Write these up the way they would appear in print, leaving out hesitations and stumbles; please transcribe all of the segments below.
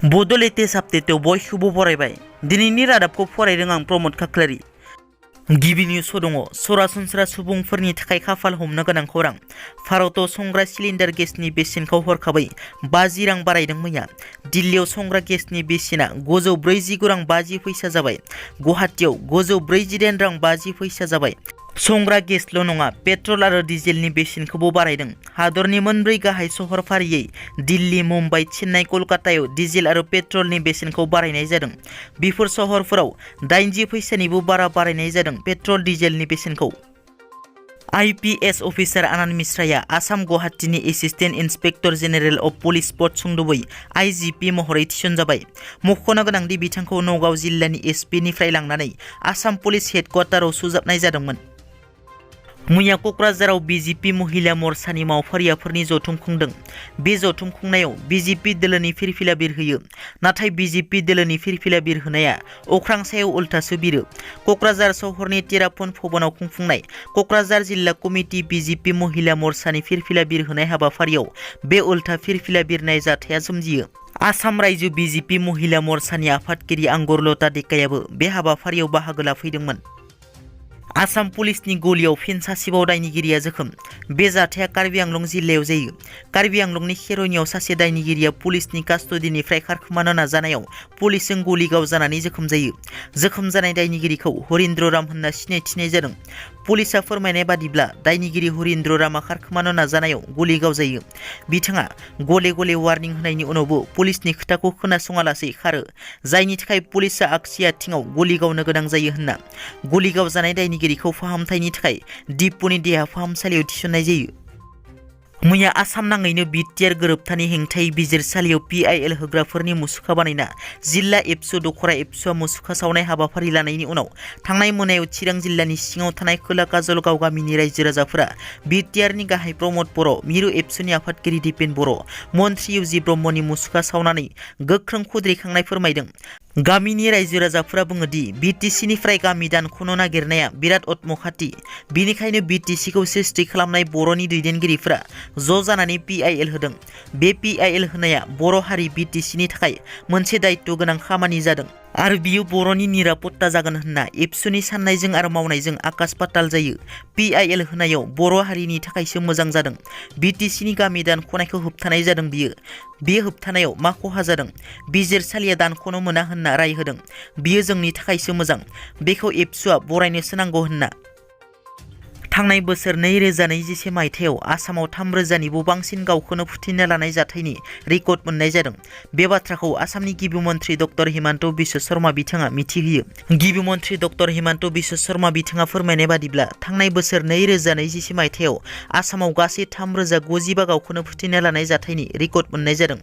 बड' लेटेस्ट आपडेटआव बयखौबो बरायबाय। दिनैनि रादाबखौ फरायदों आं प्रमद खाख्लारि। गिबि निउसआव दङ सरासनस्रा सुबुंफोरनि थाखाय खाफाल हमनो गोनां खौरां। भारताव संग्रा सिलिन्डार गेसनि बेसेनखौ हरखाबै 50 रां बारायदों मैया। दिल्लीयाव संग्रा गेसनि बेसेना 949 रां 50 फैसा जाबाय। गुवाहाटीयाव 948 रां 50 फैसा जाबाय। संग्रा गेसल' नङा, पेट्रल आरो डिजेलनि बेसेनखौबो बारायदों। हादरनि मोनब्रै गाहाय सहर फारियै दिल्ली, मुम्बाइ, चेन्नाइ, कलकातायाव डिजेल आरो पेट्रलनि बेसेनखौ बारायनाय जादों। बेफोर सहरफोराव 80 फैसानिबो बारा बारायनाय जादों पेट्रल डिजेलनि बेसेनखौ। IPS अफिसार आनन्द मिश्राया आसाम गुवाहाटीनि assistant inspector general of police पद सुंद'बै IGP महरै थिसनजाबाय। मख'नो गोनांदि बिथांखौ नगाव जिल्लानि SP निफ्राय लांनानै आसाम पुलिस हेडक्वार्टाराव सुजाबनाय जादोंमोन। मैया क'क्राझाराव BJP महिला मर्चानि मावफारियाफोरनि जथुम खुंदों। बे जथुम खुंनायाव BJP दोलोनि फिरफिला बिरहोयो। नाथाय BJP दोलोनि फिरफिला बिरहोनाया अख्रां सायाव उल्थासो बिरो। क'क्राझार सहरनि तेरापन भवनाव खुंफुंनाय क'क्राझार जिल्ला कमिटि BJP महिला मर्चानि फिरफिला बिरहोनाय हाबाफारियाव बे उल्था फिरफिला बिरनाय जाथाया सोमजियो। आसाम रायजो BJP महिला मर्चानि आफादगिरि आंगुरलता देकायाबो बे हाबाफारियाव बाहागो लाफैदोंमोन। आसाम पुलिसनि गलियाव फिन सासेबाव दायनिगिरिया जोखोम। बे जाथाया कार्बि आंलं जिल्लायाव जायो। कार्बि आंलंनि खेर'नियाव सासे दायनिगिरिया पुलिसनि कास्टडिनिफ्राय खारखोमानो नाजानायाव पुलिसजों गलि गावजानानै जोखोम जायो। जोखोम जानाय दायनिगिरिखौ हरिन्द्र राम होनना सिनायथिनाय जादों। पुलिसा फोरमायनाय बादिब्ला दायनिगिरि हरिन्द्र रामा खारखोमानो नाजानायाव गलि गावजायो। बिथाङा गले गले वार्निं होनायनि उनावबो पुलिसनि खोथाखौ खोनासङालासै खारो, जायनि थाखाय पुलिसा आगसि आथिङाव गलि गावनो गोनां जायो होनना गलि गावजानाय दायनिगिरिखौ फाहामथायनि थाखाय डिपुनि देहा फाहामसालियाव थिसननाय जायो। मैया आसाम नाङैनो बिटिआर गोरोबथानि हेंथायै बिजिरसालियाव PIL होग्राफोरनि मुसुखा बानायना जिल्ला एबसु दखरा एबसुआ मुसुखा सावनाय हाबाफारि लानायनि उनाव थांनाय मोनायाव चिरां जिल्लानि सिङाव थानाय खोला काजलगाव गामिनि रायजो राजाफोरा बिटिआरनि गाहाय प्रमद बर', मिरु एबसुनि आफादगिरि दिपेन बर', मन्त्रि UG ब्रह्मनि मुसुखा सावनानै गोख्रों खुद्रिखांनाय फोरमायदों। गामिनि रायजो राजाफोरा बुङोदि BTC-निफ्राय गामि दानख'नो नागिरनाया बिराद अत्मखाथि। बिनिखायनो BTC-खौ सृष्टि खालामनाय बर'नि दैदेनगिरिफोरा ज' जानानै PIL होदों। बे PIL होनाया बर' हारि BTC-नि थाखाय मोनसे दायित्व गोनां खामानि जादों आरो बियो बर'नि निरापत्ता जागोन होनना एबसुनि साननायजों आरो मावनायजों आकाश पाताल जायो। PIL होनायाव बर' हारिनि थाखायसो मोजां जादों। BTC-नि गामि दानख'नायखौ होबथानाय जादों। बे होबथानायाव मा खहा जादों? बिजिरसालिया दानख'नो मोना होनना राय होदों। बियो जोंनि थाखायसो मोजां। बेखौ एबसुआ बरायनोसो नांगौ होनना। थांनाय बोसोर 2021 मायथाइयाव आसामाव 3000निबो बांसिन गावखौनो फोथैना लानाय जाथायनि रेकर्ड मोननाय जादों। बे बाथ्राखौ आसामनि गिबि मन्त्रि डक्टर हिमन्त बिश्व शर्मा बिथाङा मिथिहोयो। गिबि मन्त्रि डक्टर हिमन्त बिश्व शर्मा बिथाङा फोरमायनाय बादिब्ला थांनाय बोसोर 2021 मायथाइयाव आसामाव गासै 3095 गावखौनो फोथैना लानाय जाथायनि रेकर्ड मोननाय जादों।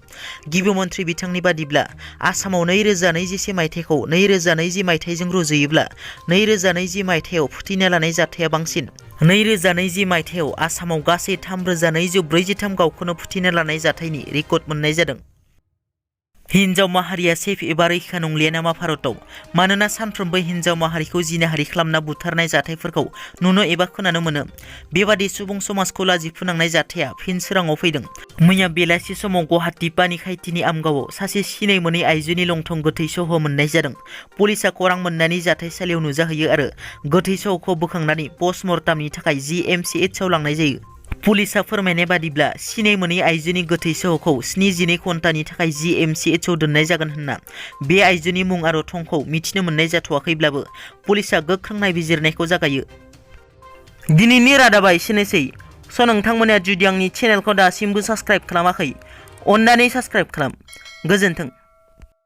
गिबि मन्त्रि बिथांनि बादिब्ला आसामाव 2021 मायथाइखौ 2020 मायथाइजों रुजुयोब्ला 2020 मायथाइयाव फोथैना लानाय जाथाया बांसिन। 2020 मायथाइयाव आसामाव गासै 3243 गावखौनो फोथैना लानाय जाथायनि रेकर्ड मोननाय जादों। हिन्जाव माहारिया सेफ एबा रैखा नंलिया नामा भारताव? मानोना सानफ्रोमबो हिन्जाव माहारिखौ जिनाहारि खालामना बुथारनाय जाथायफोरखौ नुनो एबा खोनानो मोनो। बेबादि सुबुं समाजखौ लाजि फोनांनाय जाथाया फिन सोराङाव फैदों। मैया बेलासि समाव गुवाहाटी पानिखायथिनि आमगावआव सासे सिनाय मोनै आइजोनि लंथं गोथै सह मोननाय जादों। पुलिसा खौरां मोननानै जाथायसालियाव नुजाहैयो आरो गोथै सहखौ बोखांनानै पस्टमर्टामनि थाखाय GMCH आव लांनाय जायो। पुलिसा फोरमायनाय बादिब्ला सिनाय मोनै आइजोनि गोथै सहखौ 72 घन्टानि थाखाय GMCH आव दोननाय जागोन होनना। बे आइजोनि मुं आरो थंखौ मिथिनो मोननाय जाथ'वाखैब्लाबो पुलिसा गोख्रों नायबिजिरनायखौ जागायो। दिनैनि रादाबा एसेनोसै। नोंथांमोना जुदि आंनि चेनेलखौ दासिमबो साबस्क्राइब खालामाखै, अन्नानै साबस्क्राइब खालाम। गोजोन्थों।